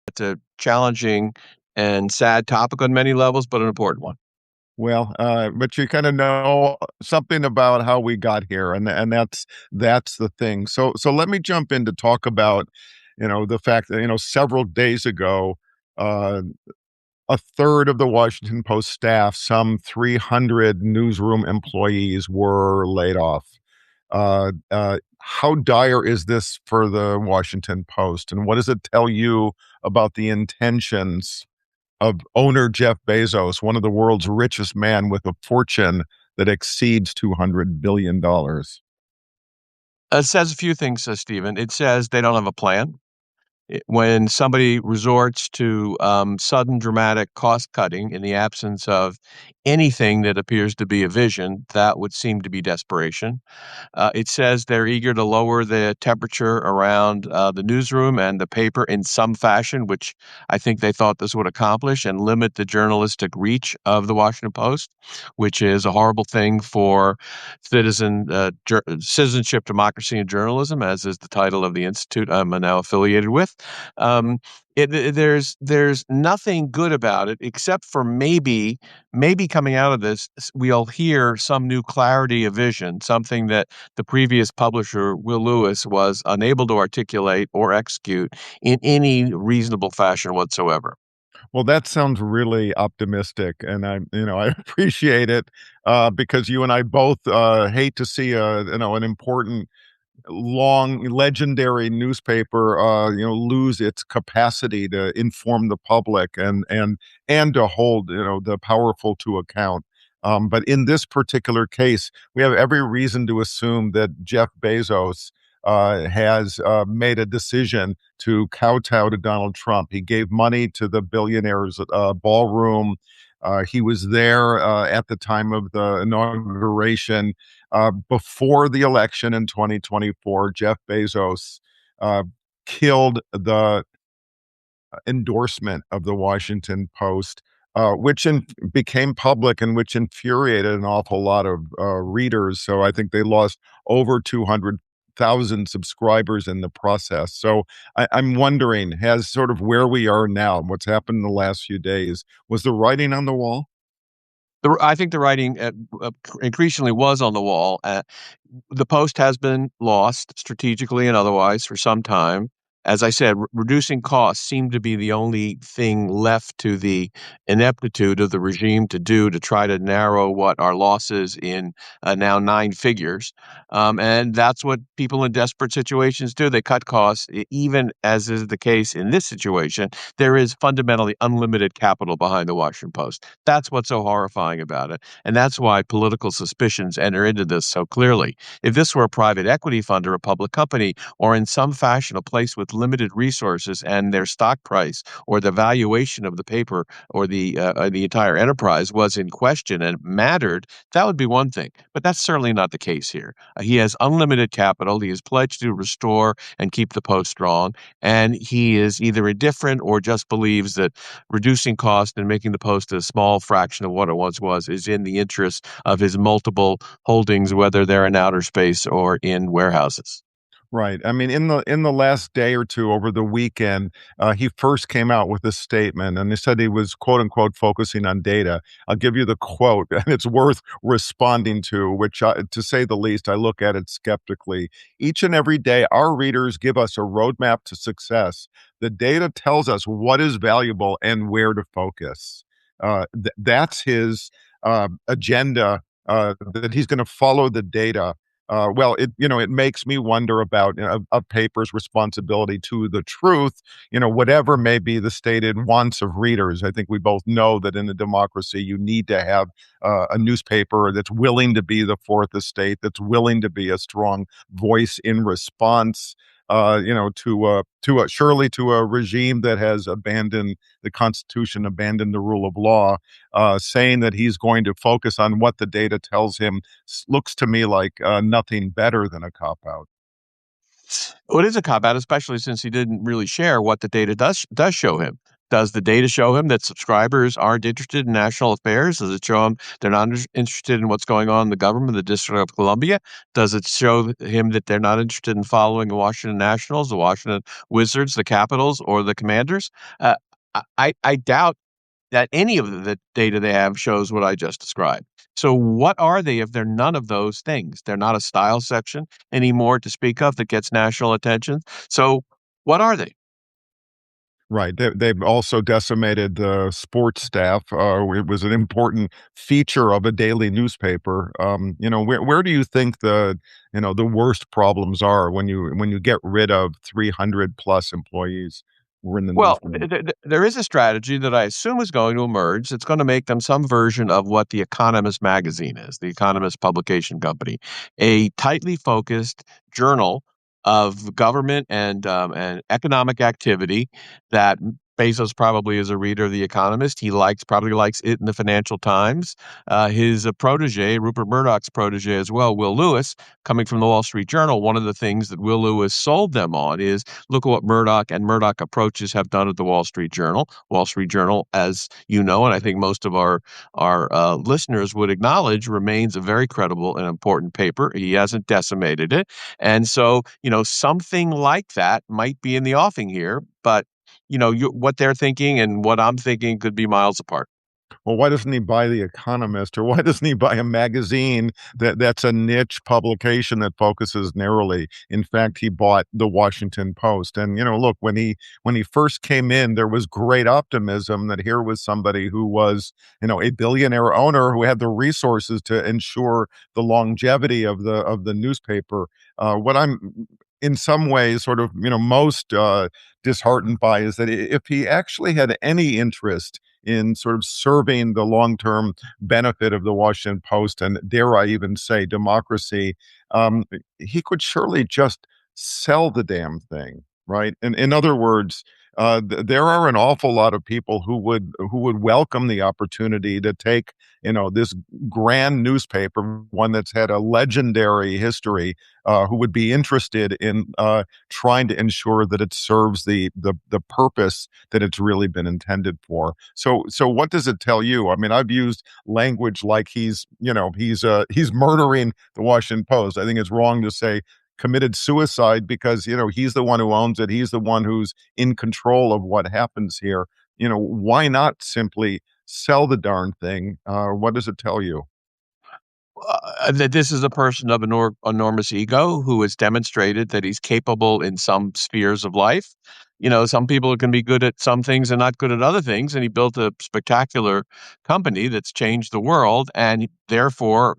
It's a challenging and sad topic on many levels, but an important one. Well, but you kind of know something about how we got here, and that's the thing. So let me jump in to talk about, the fact that several days ago, uh, a third of the Washington Post staff, some 300 newsroom employees, were laid off. How dire is this for the Washington Post, and what does it tell you about the intentions of owner Jeff Bezos, one of the world's richest man with a fortune that exceeds $200 billion dollars? It says a few things, Stephen. It says they don't have a plan. When somebody resorts to sudden dramatic cost cutting in the absence of anything that appears to be a vision, that would seem to be desperation. It says they're eager to lower the temperature around the newsroom and the paper in some fashion, which I think they thought this would accomplish, and limit the journalistic reach of the Washington Post, which is a horrible thing for citizenship, democracy, and journalism, as is the title of the institute I'm now affiliated with. Um, there's nothing good about it except for maybe coming out of this, we'll hear some new clarity of vision, something that the previous publisher, Will Lewis, was unable to articulate or execute in any reasonable fashion whatsoever. Well, that sounds really optimistic, and I appreciate it, because you and I both hate to see an important, long, legendary newspaper, lose its capacity to inform the public and to hold, the powerful to account. But in this particular case, we have every reason to assume that Jeff Bezos has made a decision to kowtow to Donald Trump. He gave money to the billionaires' ballroom. He was there at the time of the inauguration. Before the election in 2024, Jeff Bezos uh, killed the endorsement of the Washington Post, became public and which infuriated an awful lot of readers. So I think they lost over 200,000 subscribers in the process. So I'm wondering, has sort of where we are now, what's happened in the last few days, was the writing on the wall? I think the writing increasingly was on the wall. The Post has been lost strategically and otherwise for some time. As I said, reducing costs seemed to be the only thing left to the ineptitude of the regime to do to try to narrow what our losses in now nine figures. And that's what people in desperate situations do. They cut costs, even as is the case in this situation. There is fundamentally unlimited capital behind the Washington Post. That's what's so horrifying about it. And that's why political suspicions enter into this so clearly. If this were a private equity fund or a public company, or in some fashion a place with limited resources and their stock price or the valuation of the paper or the entire enterprise was in question and mattered, that would be one thing. But that's certainly not the case here. He has unlimited capital. He is pledged to restore and keep the Post strong, and he is either indifferent or just believes that reducing cost and making the Post a small fraction of what it once was is in the interest of his multiple holdings, whether they're in outer space or in warehouses. Right. I mean, in the last day or two over the weekend, he first came out with a statement, and he said he was quote unquote focusing on data. I'll give you the quote, and it's worth responding to, which, to say the least, I look at it skeptically. Each and every day, our readers give us a roadmap to success. The data tells us what is valuable and where to focus. That's his agenda. That he's going to follow the data. Well, it makes me wonder about, a paper's responsibility to the truth, whatever may be the stated wants of readers. I think we both know that in a democracy, you need to have a newspaper that's willing to be the fourth estate, that's willing to be a strong voice in response. Surely to a regime that has abandoned the Constitution, abandoned the rule of law, saying that he's going to focus on what the data tells him looks to me like nothing better than a cop out. Well, it is a cop out, especially since he didn't really share what the data does show him. Does the data show him that subscribers aren't interested in national affairs? Does it show him they're not interested in what's going on in the government, the District of Columbia? Does it show him that they're not interested in following the Washington Nationals, the Washington Wizards, the Capitals, or the Commanders? Uh, I doubt that any of the data they have shows what I just described. So, what are they if they're none of those things? They're not a style section anymore to speak of that gets national attention. So, what are they? Right. They've also decimated the sports staff. It was an important feature of a daily newspaper. Where do you think the worst problems are when you get rid of 300 plus employees who were in the Well, newsroom? there is a strategy that I assume is going to emerge. It's going to make them some version of what The Economist magazine is, The Economist publication company, a tightly focused journal of government and economic activity that Bezos probably is a reader of The Economist. He probably likes it in the Financial Times. His protege, Rupert Murdoch's protege as well, Will Lewis, coming from the Wall Street Journal, one of the things that Will Lewis sold them on is look at what Murdoch and Murdoch approaches have done at the Wall Street Journal. Wall Street Journal, as you know, and I think most of our listeners would acknowledge, remains a very credible and important paper. He hasn't decimated it, and so something like that might be in the offing here. But what they're thinking and what I'm thinking could be miles apart. Well, why doesn't he buy The Economist, or why doesn't he buy a magazine that's a niche publication that focuses narrowly? In fact, he bought the Washington Post. And look, when he first came in, there was great optimism that here was somebody who was, a billionaire owner who had the resources to ensure the longevity of the newspaper. What I'm in some ways sort of, most disheartened by is that if he actually had any interest in sort of serving the long-term benefit of the Washington Post and, dare I even say, democracy, he could surely just sell the damn thing, right? And in other words, there are an awful lot of people who would welcome the opportunity to take this grand newspaper, one that's had a legendary history, who would be interested in trying to ensure that it serves the purpose that it's really been intended for. So what does it tell you? I mean, I've used language like he's murdering the Washington Post. I think it's wrong to say committed suicide because he's the one who owns it. He's the one who's in control of what happens here. Why not simply sell the darn thing? What does it tell you? That this is a person of enormous ego who has demonstrated that he's capable in some spheres of life. Some people can be good at some things and not good at other things, and he built a spectacular company that's changed the world, and therefore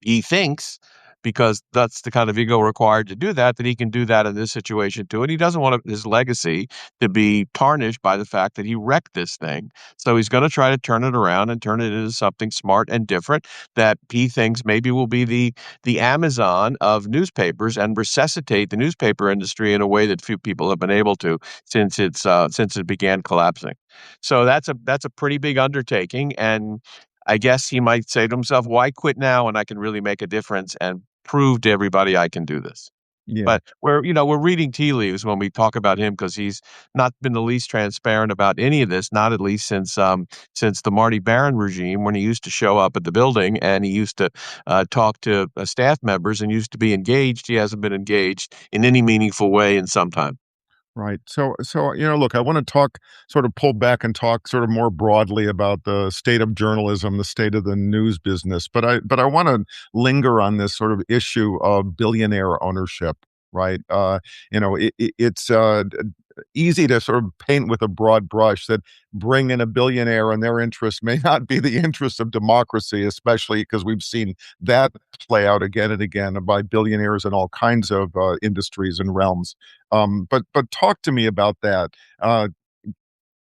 he thinks, because that's the kind of ego required to do that, that he can do that in this situation too. And he doesn't want his legacy to be tarnished by the fact that he wrecked this thing. So he's going to try to turn it around and turn it into something smart and different that he thinks maybe will be the Amazon of newspapers and resuscitate the newspaper industry in a way that few people have been able to since it began collapsing. So that's a pretty big undertaking, and I guess he might say to himself, "Why quit now when I can really make a difference and prove to everybody I can do this?" Yeah. But we're reading tea leaves when we talk about him because he's not been the least transparent about any of this, not at least since the Marty Baron regime, when he used to show up at the building and he used to talk to staff members and used to be engaged. He hasn't been engaged in any meaningful way in some time. Right. So, look, I want to sort of pull back and talk sort of more broadly about the state of journalism, the state of the news business. But I want to linger on this sort of issue of billionaire ownership, right? It's easy to sort of paint with a broad brush that bring in a billionaire and their interests may not be the interests of democracy, especially because we've seen that play out again and again by billionaires in all kinds of industries and realms. But talk to me about that.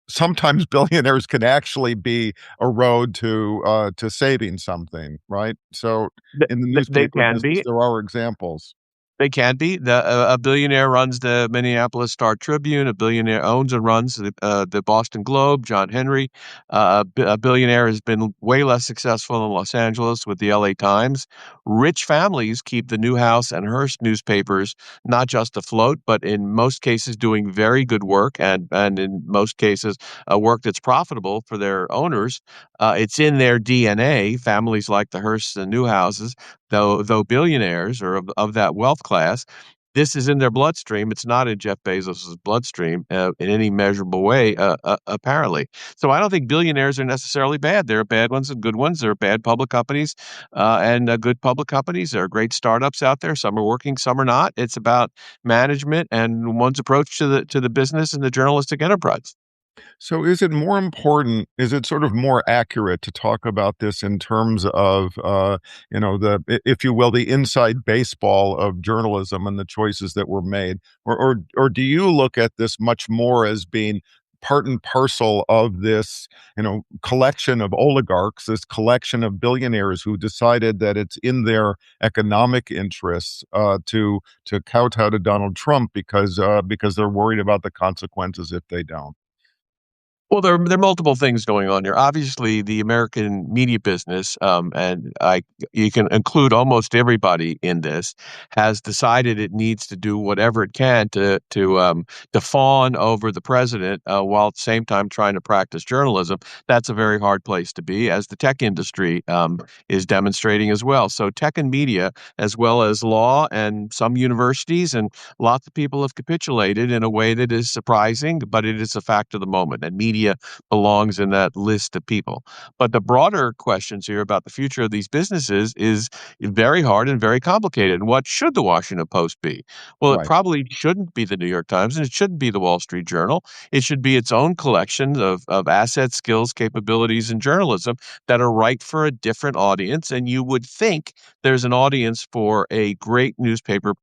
Sometimes billionaires can actually be a road to saving something, right? So Th- in the They newspaper can business, be. there are examples. They can be. A billionaire runs the Minneapolis Star Tribune. A billionaire owns and runs the Boston Globe. John Henry, a billionaire, has been way less successful in Los Angeles with the L.A. Times. Rich families keep the Newhouse and Hearst newspapers not just afloat, but in most cases doing very good work, and in most cases work that's profitable for their owners. It's in their DNA. Families like the Hearsts and Newhouses, though billionaires or of that wealth class, this is in their bloodstream. It's not in Jeff Bezos's bloodstream in any measurable way, apparently. So I don't think billionaires are necessarily bad. There are bad ones and good ones. There are bad public companies and good public companies. There are great startups out there. Some are working, some are not. It's about management and one's approach to the business and the journalistic enterprise. So is it more important, is it sort of more accurate to talk about this in terms of, if you will, the inside baseball of journalism and the choices that were made? Or do you look at this much more as being part and parcel of this, collection of oligarchs, this collection of billionaires who decided that it's in their economic interests to kowtow to Donald Trump because they're worried about the consequences if they don't? Well, there are multiple things going on here. Obviously, the American media business, and you can include almost everybody in this, has decided it needs to do whatever it can to fawn over the president, while at the same time trying to practice journalism. That's a very hard place to be, as the tech industry is demonstrating as well. So, tech and media, as well as law and some universities, and lots of people have capitulated in a way that is surprising, but it is a fact of the moment. And media belongs in that list of people. But the broader questions here about the future of these businesses is very hard and very complicated. And what should the Washington Post be? Well, it Right. probably shouldn't be the New York Times, and it shouldn't be the Wall Street Journal. It should be its own collection of assets, skills, capabilities, and journalism that are right for a different audience. And you would think there's an audience for a great newspaper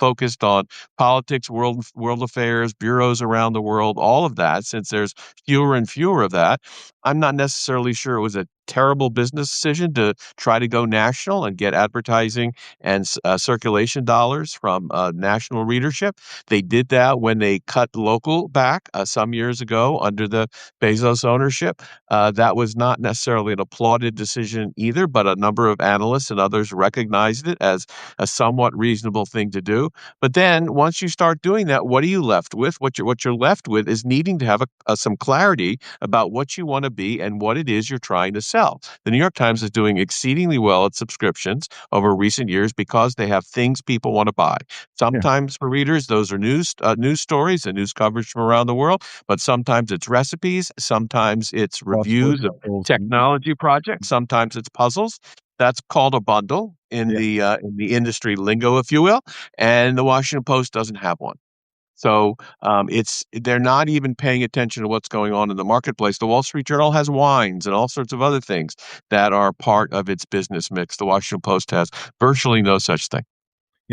focused on politics, world affairs, bureaus around the world, all of that, since there's fewer and fewer of that. I'm not necessarily sure it was a terrible business decision to try to go national and get advertising and circulation dollars from national readership. They did that when they cut local back some years ago under the Bezos ownership. That was not necessarily an applauded decision either, but a number of analysts and others recognized it as a somewhat reasonable thing to do. But then once you start doing that, what are you left with? What you're left with is needing to have some clarity about what you want to be and what it is you're trying to sell. The New York Times is doing exceedingly well at subscriptions over recent years because they have things people want to buy. Yeah. Sometimes for readers, those are news stories and news coverage from around the world, but sometimes it's recipes, sometimes it's Crossword reviews of puzzles. technology projects, sometimes it's puzzles. That's called a bundle Yeah. in the industry lingo, if you will, and the Washington Post doesn't have one. So it's they're not even paying attention to what's going on in the marketplace. The Wall Street Journal has wines and all sorts of other things that are part of its business mix. The Washington Post has virtually no such thing.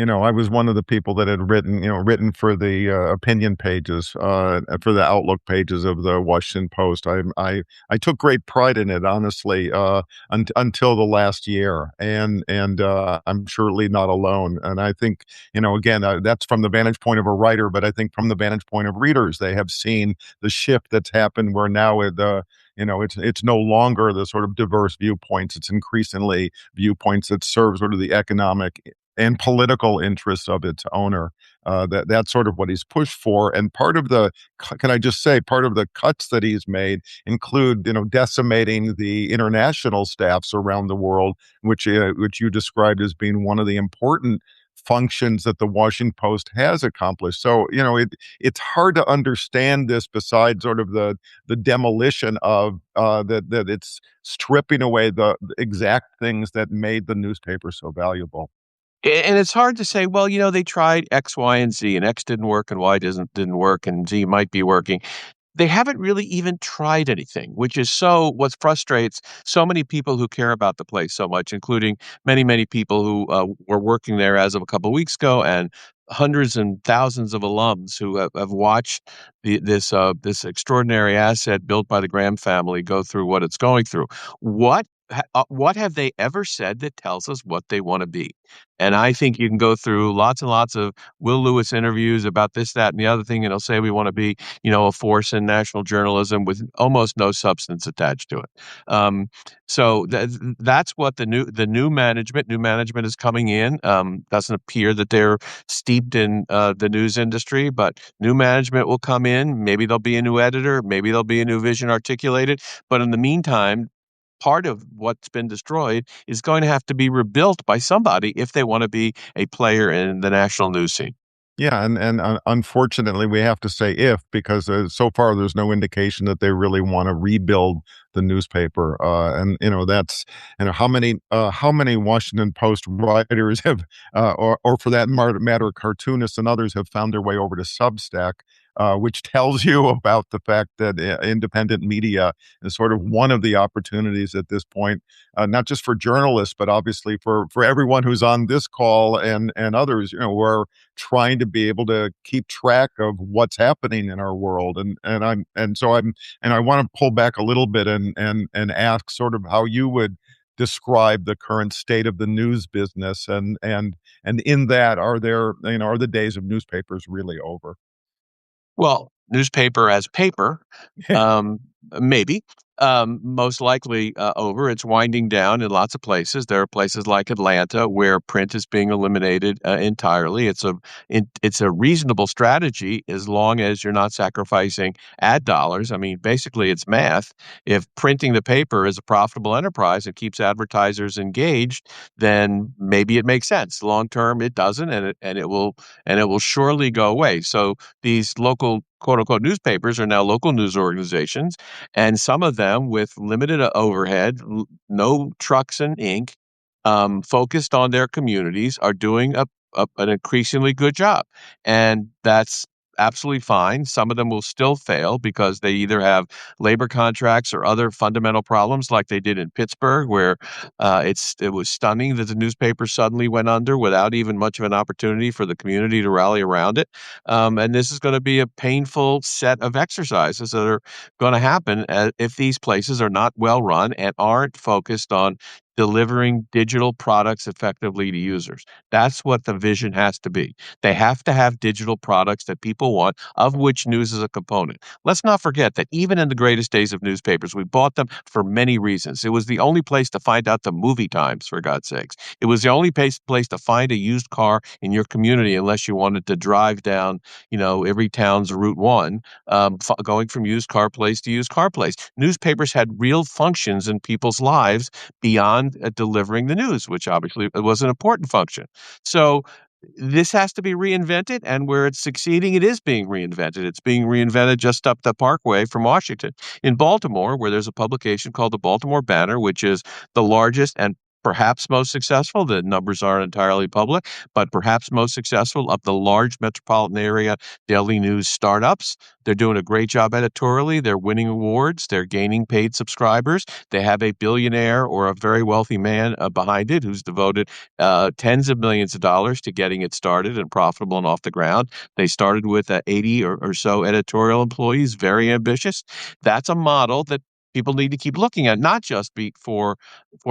I was one of the people that had written for the opinion pages, for the outlook pages of the Washington Post. I took great pride in it, honestly, until the last year, and I'm surely not alone. And I think, again, that's from the vantage point of a writer, but I think from the vantage point of readers, they have seen the shift that's happened, where now it's no longer the sort of diverse viewpoints. It's increasingly viewpoints that serve sort of the economic and political interests of its owner. That's sort of what he's pushed for. And can I just say, part of the cuts that he's made include, decimating the international staffs around the world, which you described as being one of the important functions that the Washington Post has accomplished. So, it's hard to understand this besides sort of the demolition of that it's stripping away the exact things that made the newspaper so valuable. And it's hard to say, well, they tried X, Y, and Z, and X didn't work, and Y didn't work, and Z might be working. They haven't really even tried anything, which is what frustrates so many people who care about the place so much, including many, many people who were working there as of a couple of weeks ago, and hundreds and thousands of alums who have watched this extraordinary asset built by the Graham family go through what it's going through. What what have they ever said that tells us what they want to be? And I think you can go through lots and lots of Will Lewis interviews about this, that, and the other thing, and he'll say we want to be, a force in national journalism with almost no substance attached to it. Um, that's what new management is coming in. Doesn't appear that they're steeped in the news industry, but new management will come in. Maybe there'll be a new editor, maybe there'll be a new vision articulated. But in the meantime, part of what's been destroyed is going to have to be rebuilt by somebody if they want to be a player in the national news scene. Yeah, and unfortunately, we have to say if because so far there's no indication that they really want to rebuild the newspaper. And that's how many Washington Post writers have, or for that matter, cartoonists and others have found their way over to Substack. Which tells you about the fact that independent media is sort of one of the opportunities at this point, not just for journalists, but obviously for everyone who's on this call and others, who are trying to be able to keep track of what's happening in our world. And I want to pull back a little bit and ask sort of how you would describe the current state of the news business, and in that, are the days of newspapers really over? Well, newspaper as paper, um, maybe. Most likely over. It's winding down in lots of places. There are places like Atlanta where print is being eliminated entirely. It's a reasonable strategy as long as you're not sacrificing ad dollars. I mean, basically, it's math. If printing the paper is a profitable enterprise and keeps advertisers engaged, then maybe it makes sense. Long term, it doesn't, and it will surely go away. So these local quote unquote newspapers are now local news organizations, and some of them with limited overhead, no trucks and ink, focused on their communities, are doing an increasingly good job. And that's absolutely fine. Some of them will still fail because they either have labor contracts or other fundamental problems, like they did in Pittsburgh, where it was stunning that the newspaper suddenly went under without even much of an opportunity for the community to rally around it. And this is going to be a painful set of exercises that are going to happen if these places are not well run and aren't focused on delivering digital products effectively to users. That's what the vision has to be. They have to have digital products that people want, of which news is a component. Let's not forget that even in the greatest days of newspapers, we bought them for many reasons. It was the only place to find out the movie times, for God's sakes. It was the only place to find a used car in your community unless you wanted to drive down, every town's Route 1, going from used car place to used car place. Newspapers had real functions in people's lives beyond delivering the news, which obviously was an important function. So this has to be reinvented, and where it's succeeding, it is being reinvented. It's being reinvented just up the Parkway from Washington. In Baltimore, where there's a publication called the Baltimore Banner, which is the largest and perhaps most successful, the numbers aren't entirely public, but perhaps most successful of the large metropolitan area daily news startups. They're doing a great job editorially. They're winning awards. They're gaining paid subscribers. They have a billionaire or a very wealthy man behind it who's devoted tens of millions of dollars to getting it started and profitable and off the ground. They started with 80 or so editorial employees, very ambitious. That's a model that people need to keep looking at, not just for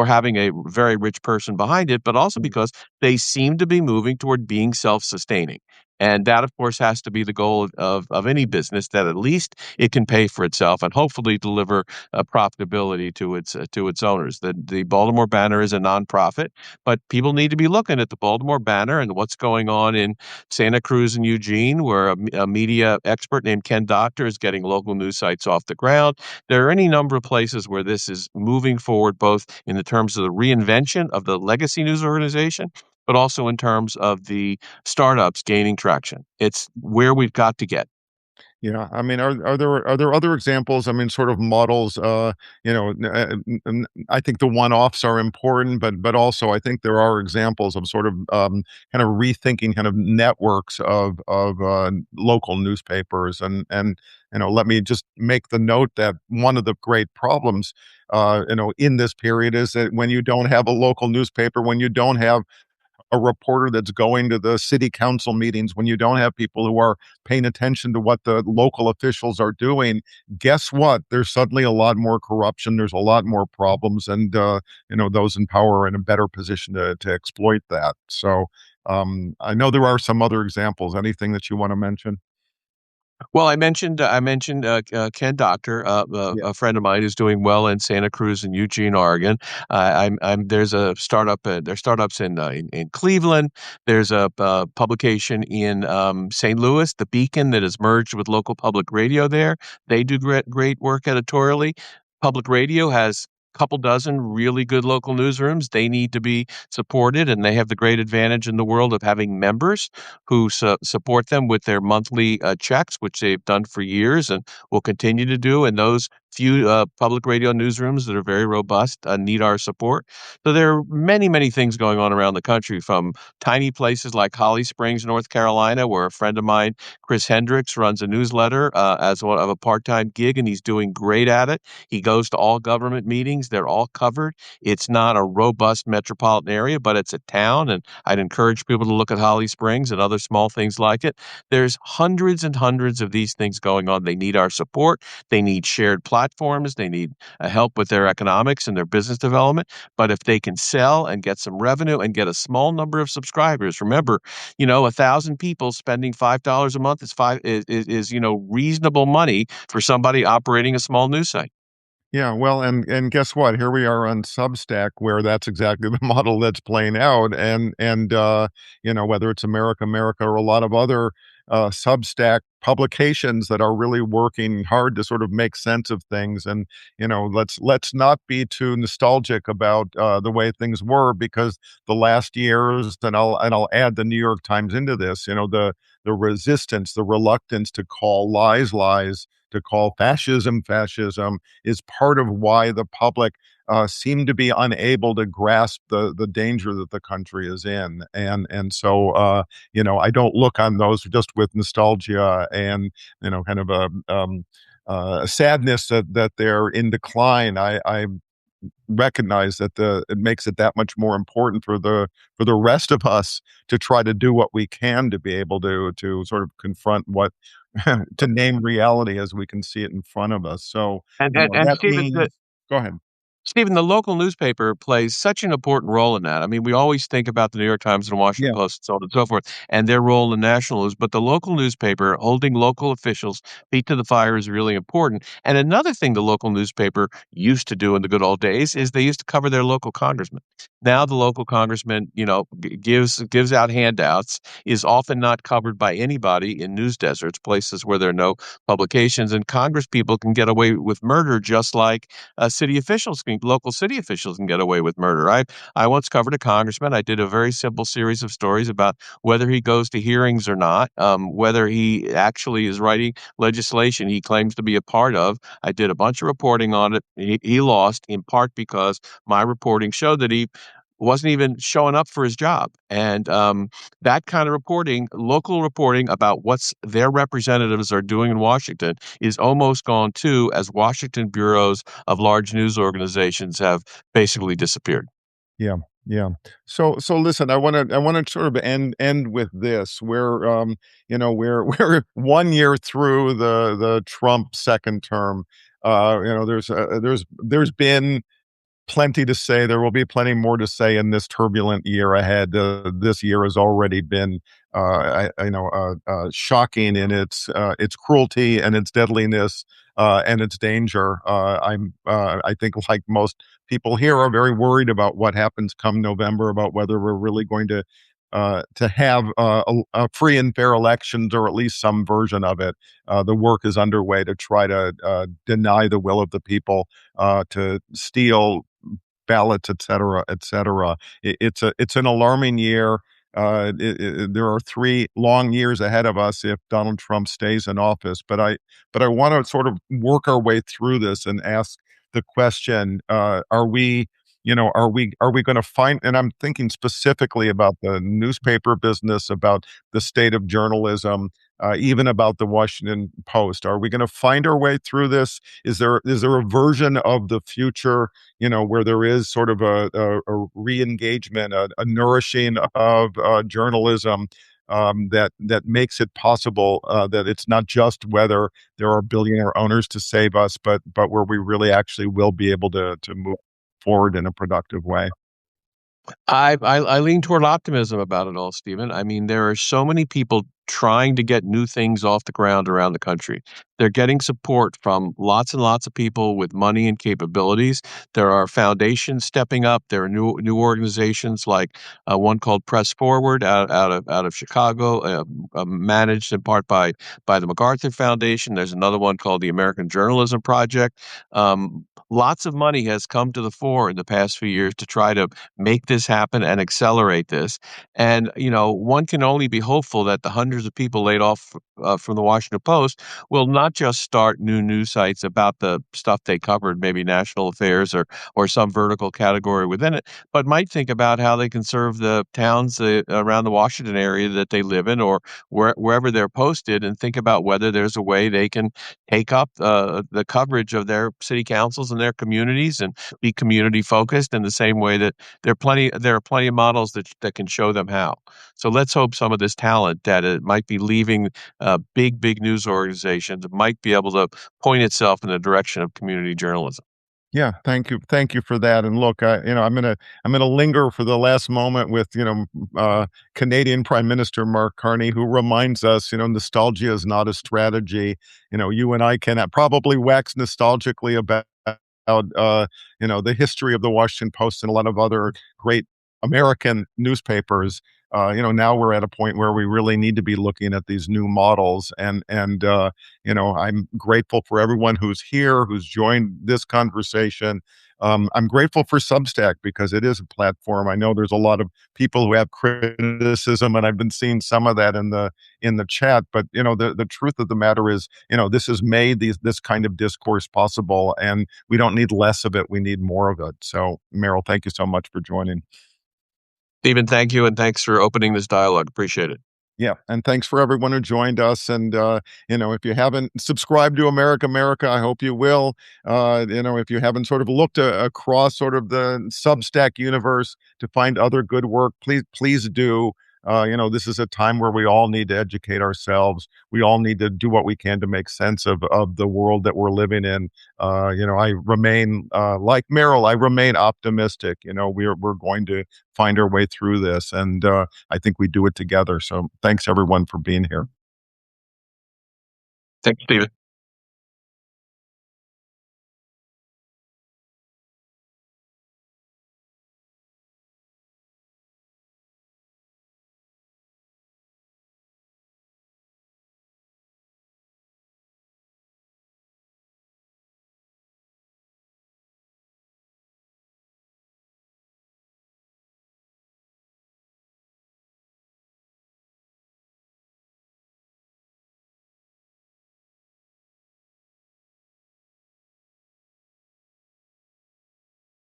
having a very rich person behind it, but also because they seem to be moving toward being self-sustaining. And that, of course, has to be the goal of any business, that at least it can pay for itself and hopefully deliver profitability to its owners. The Baltimore Banner is a nonprofit, but people need to be looking at the Baltimore Banner and what's going on in Santa Cruz and Eugene, where a media expert named Ken Doctor is getting local news sites off the ground. There are any number of places where this is moving forward, both in the terms of the reinvention of the legacy news organization, but also in terms of the startups gaining traction. It's where we've got to get. Yeah, I mean, are there other examples? I mean, sort of models. I think the one-offs are important, but also I think there are examples of sort of kind of rethinking kind of networks of local newspapers, and let me just make the note that one of the great problems, in this period is that when you don't have a local newspaper, when you don't have a reporter that's going to the city council meetings, when you don't have people who are paying attention to what the local officials are doing, guess what? There's suddenly a lot more corruption. There's a lot more problems, and those in power are in a better position to exploit that. So I know there are some other examples. Anything that you want to mention? Well, I mentioned Ken Doctor, Yeah. a friend of mine who's doing well in Santa Cruz and Eugene, Oregon. There's a startup. There's startups in Cleveland. There's a publication in St. Louis, The Beacon, that has merged with local public radio there. They do great work editorially. Public radio has a couple dozen really good local newsrooms. They need to be supported, and they have the great advantage in the world of having members who support them with their monthly checks, which they've done for years and will continue to do. And those few public radio newsrooms that are very robust need our support. So there are many, many things going on around the country, from tiny places like Holly Springs, North Carolina, where a friend of mine, Chris Hendricks, runs a newsletter as one of a part-time gig, and he's doing great at it. He goes to all government meetings. They're all covered. It's not a robust metropolitan area, but it's a town, and I'd encourage people to look at Holly Springs and other small things like it. There's hundreds and hundreds of these things going on. They need our support. They need shared platforms. They need help with their economics and their business development. But if they can sell and get some revenue and get a small number of subscribers, remember, 1,000 people spending $5 a month is reasonable money for somebody operating a small news site. Yeah, well, and guess what? Here we are on Substack, where that's exactly the model that's playing out, and whether it's America, or a lot of other Substack publications that are really working hard to sort of make sense of things, and let's not be too nostalgic about the way things were, because the last years, and I'll add the New York Times into this, the resistance, the reluctance to call lies lies, to call fascism fascism, is part of why the public seem to be unable to grasp the danger that the country is in, and so I don't look on those just with nostalgia and kind of a sadness that they're in decline. I recognize that it makes it that much more important for the rest of us to try to do what we can to be able to sort of confront what to name reality as we can see it in front of us. So, And that Stephen, means go ahead. Stephen, the local newspaper plays such an important role in that. I mean, we always think about the New York Times and Washington Yeah, Post and so on and so forth, and their role in national news, but the local newspaper holding local officials feet to the fire is really important. And another thing the local newspaper used to do in the good old days is they used to cover their local congressman. Now the local congressman, gives out handouts, is often not covered by anybody in news deserts, places where there are no publications, and Congress people can get away with murder just like local city officials can get away with murder. I once covered a congressman. I did a very simple series of stories about whether he goes to hearings or not, whether he actually is writing legislation he claims to be a part of. I did a bunch of reporting on it. He lost in part because my reporting showed that he wasn't even showing up for his job. And that kind of reporting, local reporting about what's their representatives are doing in Washington, is almost gone too, as Washington bureaus of large news organizations have basically disappeared. yeah, yeah. So listen, I want to sort of end with this, where we're 1 year through the Trump second term. There's been plenty to say. There will be plenty more to say in this turbulent year ahead. This year has already been, shocking in its cruelty and its deadliness and its danger. I think, like most people here, are very worried about what happens come November, about whether we're really going to have a free and fair elections, or at least some version of it. The work is underway to try to deny the will of the people, to steal ballots, et cetera, et cetera. It's an alarming year. There are 3 long years ahead of us if Donald Trump stays in office. But I want to sort of work our way through this and ask the question: Are we are we going to find, and I'm thinking specifically about the newspaper business, about the state of journalism, even about the Washington Post. Are we going to find our way through this? Is there a version of the future, where there is sort of a re-engagement, a nourishing of journalism, that makes it possible, that it's not just whether there are billionaire owners to save us, but where we really actually will be able to move forward in a productive way. I lean toward optimism about it all, Stephen. I mean, there are so many people trying to get new things off the ground around the country. They're getting support from lots and lots of people with money and capabilities. There are foundations stepping up. There are new organizations like one called Press Forward out of Chicago, managed in part by the MacArthur Foundation. There's another one called the American Journalism Project. Lots of money has come to the fore in the past few years to try to make this happen and accelerate this. And, one can only be hopeful that the hundreds of people laid off from the Washington Post will not just start new news sites about the stuff they covered, maybe national affairs or some vertical category within it, but might think about how they can serve the towns around the Washington area that they live in, or wherever they're posted, and think about whether there's a way they can take up the coverage of their city councils and their communities and be community focused in the same way that there are plenty of models that can show them how. So let's hope some of this talent that it might be leaving big news organizations might be able to point itself in the direction of community journalism. Yeah, thank you for that. And look, I'm gonna linger for the last moment with Canadian Prime Minister Mark Carney, who reminds us, nostalgia is not a strategy. You and I can probably wax nostalgically about the history of the Washington Post and a lot of other great American newspapers. Now we're at a point where we really need to be looking at these new models, and I'm grateful for everyone who's here, who's joined this conversation. I'm grateful for Substack because it is a platform. I know there's a lot of people who have criticism, and I've been seeing some of that in the chat. But the truth of the matter is, this has made this kind of discourse possible, and we don't need less of it. We need more of it. So, Merrill, thank you so much for joining. Stephen, thank you, and thanks for opening this dialogue. Appreciate it. Yeah, and thanks for everyone who joined us. And if you haven't subscribed to America, I hope you will. If you haven't sort of looked across sort of the Substack universe to find other good work, please do. This is a time where we all need to educate ourselves. We all need to do what we can to make sense of the world that we're living in. I remain like Merrill. I remain optimistic. We're going to find our way through this, and I think we do it together. So thanks everyone for being here. Thanks, Stephen.